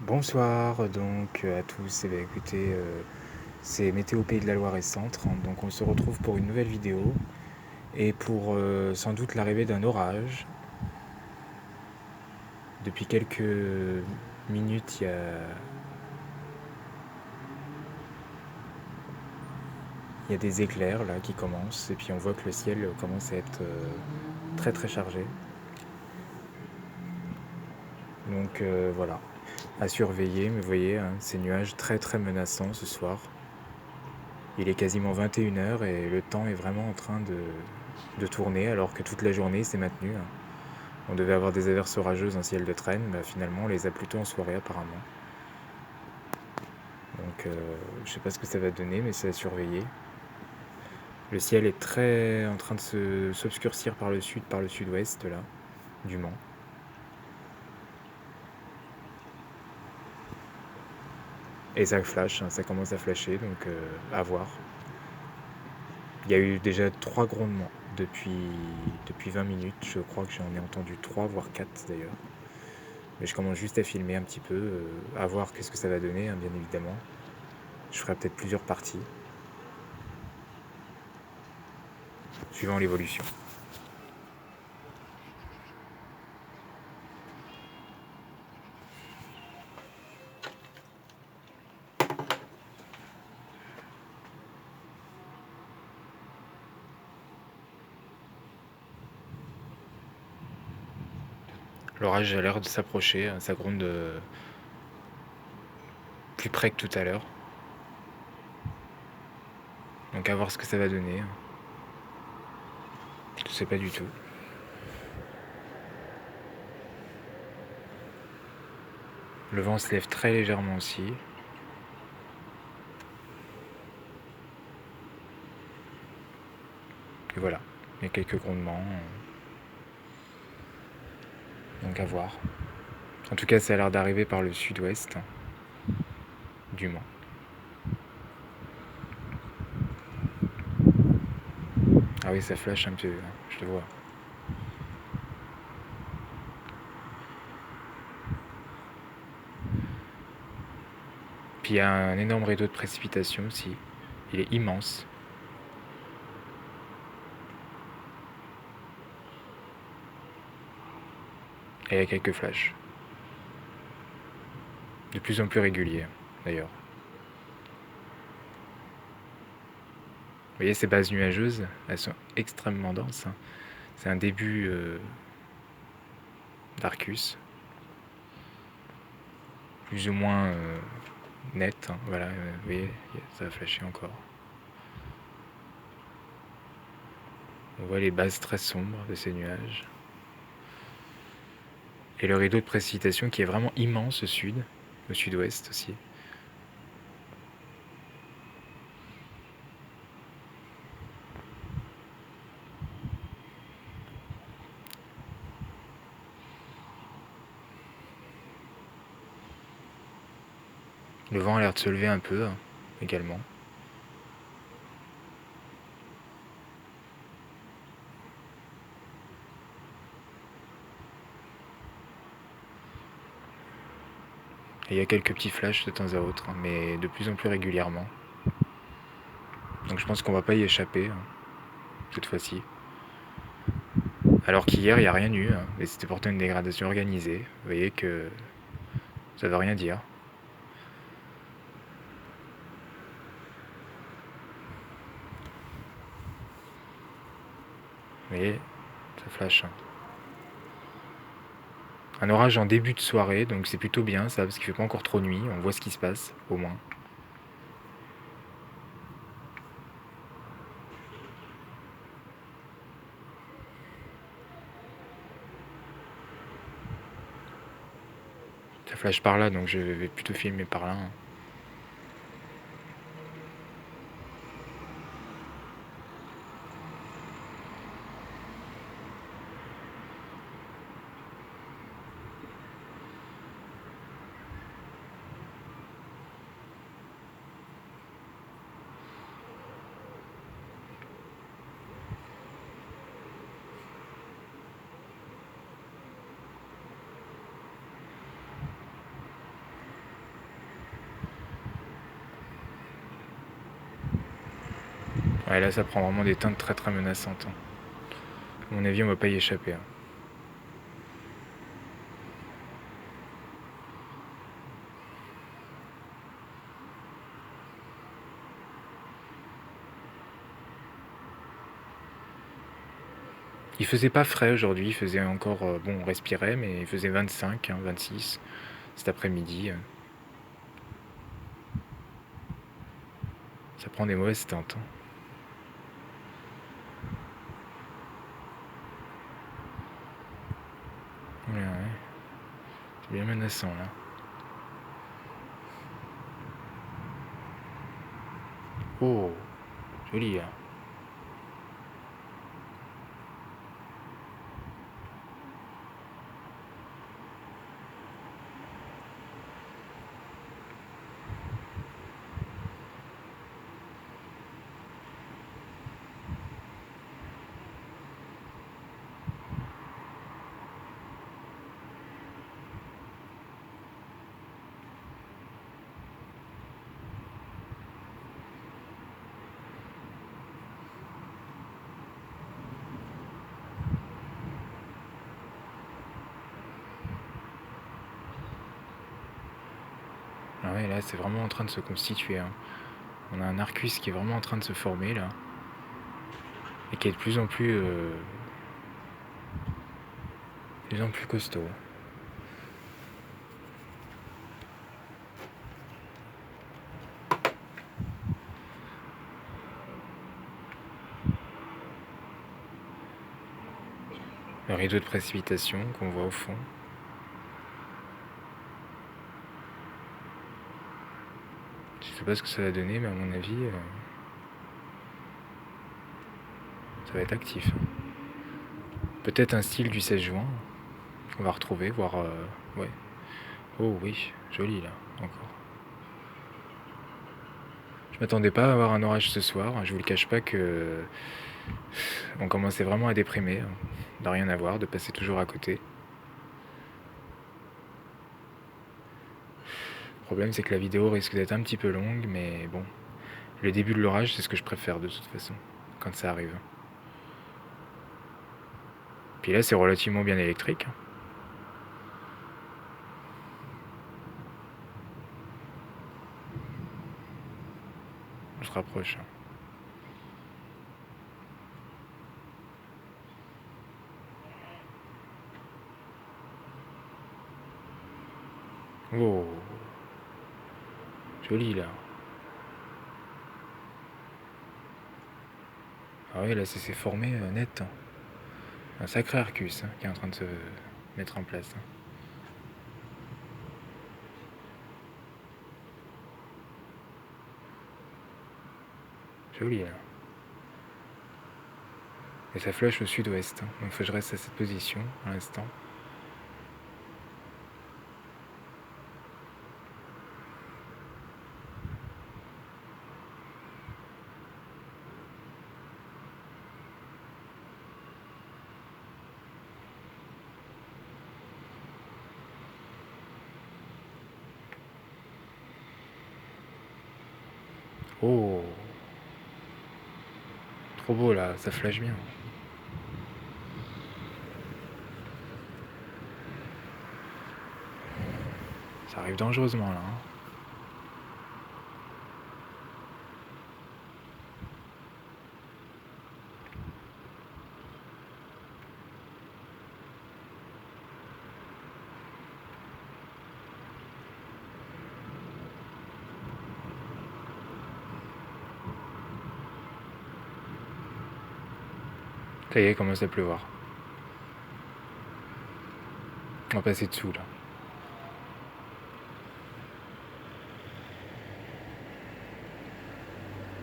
Bonsoir donc à tous, écoutez, c'est Météo Pays de la Loire et Centre, donc on se retrouve pour une nouvelle vidéo et pour sans doute l'arrivée d'un orage. Depuis quelques minutes, il y a des éclairs là qui commencent et puis on voit que le ciel commence à être très très chargé. Donc voilà, à surveiller, mais vous voyez, hein, ces nuages très très menaçants ce soir. Il est quasiment 21 h et le temps est vraiment en train de tourner alors que toute la journée s'est maintenu. On devait avoir des averses orageuses en ciel de traîne, finalement on les a plutôt en soirée apparemment. Donc je sais pas ce que ça va donner, mais c'est à surveiller. Le ciel est très en train de s'obscurcir par le sud, par le sud-ouest là, du Mans. Et ça flash, hein, ça commence à flasher, donc à voir. Il y a eu déjà 3 grondements depuis 20 minutes, je crois que j'en ai entendu 3, voire 4 d'ailleurs. Mais je commence juste à filmer un petit peu, à voir qu'est-ce que ça va donner, hein, bien évidemment. Je ferai peut-être plusieurs parties, suivant l'évolution. L'orage a l'air de s'approcher, hein, ça gronde plus près que tout à l'heure. Donc à voir ce que ça va donner. Je sais pas du tout. Le vent se lève très légèrement aussi. Et voilà, il y a quelques grondements. Donc à voir. En tout cas, ça a l'air d'arriver par le sud-ouest du Mans. Ah oui, ça flash un peu, je le vois. Puis il y a un énorme rideau de précipitation aussi. Il est immense. Et il y a quelques flashs. De plus en plus réguliers, d'ailleurs. Vous voyez ces bases nuageuses, elles sont extrêmement denses. C'est un début d'Arcus. Plus ou moins net. Voilà, vous voyez, ça va flasher encore. On voit les bases très sombres de ces nuages. Et le rideau de précipitation qui est vraiment immense au sud, au sud-ouest aussi. Le vent a l'air de se lever un peu également. Et il y a quelques petits flashs de temps à autre, mais de plus en plus régulièrement. Donc je pense qu'on va pas y échapper cette fois-ci. Alors qu'hier, il n'y a rien eu, et c'était pourtant une dégradation organisée. Vous voyez que ça ne veut rien dire. Vous voyez, ça flash. Un orage en début de soirée, donc c'est plutôt bien ça, parce qu'il fait pas encore trop nuit, on voit ce qui se passe, au moins. Ça flash par là, donc je vais plutôt filmer par là. Ouais, là, ça prend vraiment des teintes très très menaçantes, hein. À mon avis, on va pas y échapper, hein. Il faisait pas frais aujourd'hui, il faisait encore... bon, on respirait, mais il faisait 25, hein, 26 cet après-midi. Ça prend des mauvaises teintes, hein. Ouais, ouais. C'est bien menaçant, là. Oh, joli, là. Ah ouais, là, c'est vraiment en train de se constituer, hein. On a un Arcus qui est vraiment en train de se former, là. Et qui est de plus en plus costaud. Le rideau de précipitation qu'on voit au fond. Je sais pas ce que ça va donner, mais à mon avis, ça va être actif. Peut-être un style du 16 juin qu'on va retrouver, voir... ouais. Oh oui, joli là, encore. Je m'attendais pas à avoir un orage ce soir. Je vous le cache pas que... on commençait vraiment à déprimer, hein, de rien avoir, de passer toujours à côté. Le problème, c'est que la vidéo risque d'être un petit peu longue, mais bon. Le début de l'orage, c'est ce que je préfère de toute façon, quand ça arrive. Puis là, c'est relativement bien électrique. On se rapproche. Oh, joli là. Ah oui, là, ça s'est formé net, hein. Un sacré Arcus, hein, qui est en train de se mettre en place, hein. Joli là. Et ça flush au sud-ouest, hein. Donc faut que je reste à cette position à l'instant. Oh, trop beau là, ça flash bien. Ça arrive dangereusement là, hein. Ça y est, il commence à pleuvoir. On va passer dessous là.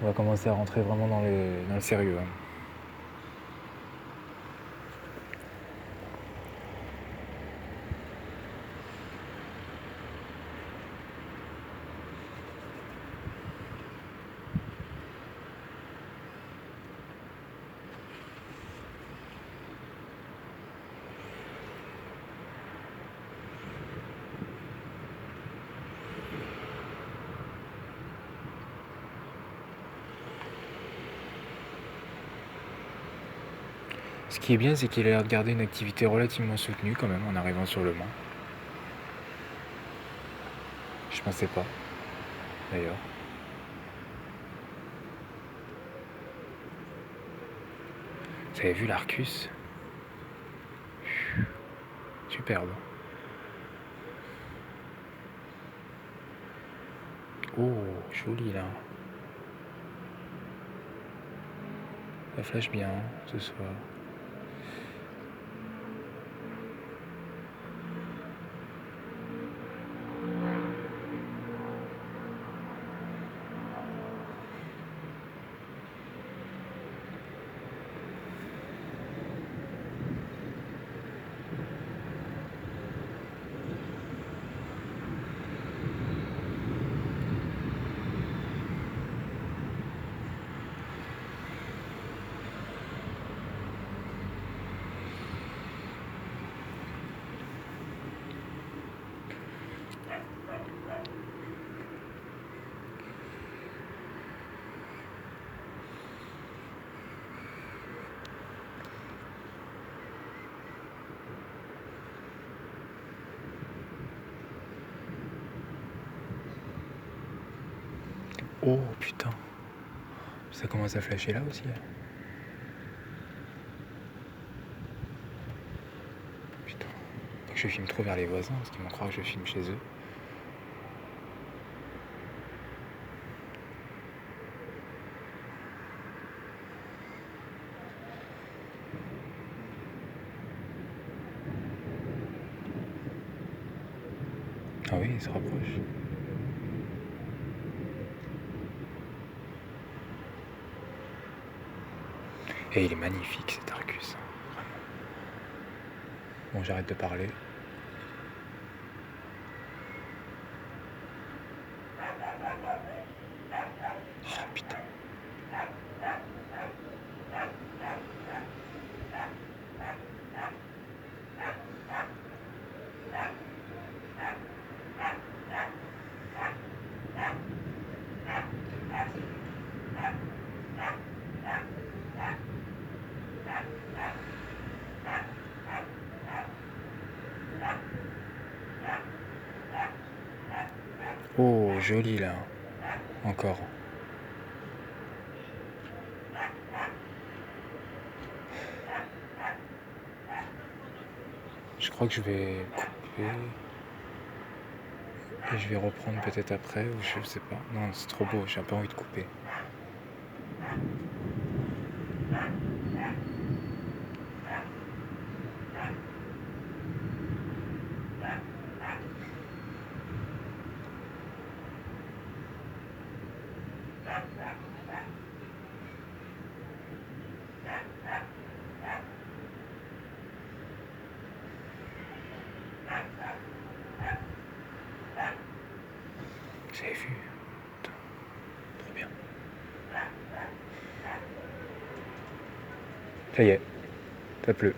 On va commencer à rentrer vraiment dans le sérieux, hein. Ce qui est bien, c'est qu'il a l'air de garder une activité relativement soutenue quand même en arrivant sur le Mans. Je pensais pas, d'ailleurs. Vous avez vu l'Arcus? Superbe. Oh, joli là. Ça flash bien ce soir. Oh putain. Ça commence à flasher là aussi. Putain. Faut que je filme trop vers les voisins parce qu'ils vont croire que je filme chez eux. Ah oui, il se rapproche. Et il est magnifique cet Arcus, hein, vraiment. Bon, j'arrête de parler. Oh putain. Oh, joli là. Encore. Je crois que je vais couper. Et je vais reprendre peut-être après, ou je sais pas. Non, c'est trop beau, j'ai pas envie de couper. Vous avez vu? Putain, trop bien. Ça y est, ça pleut.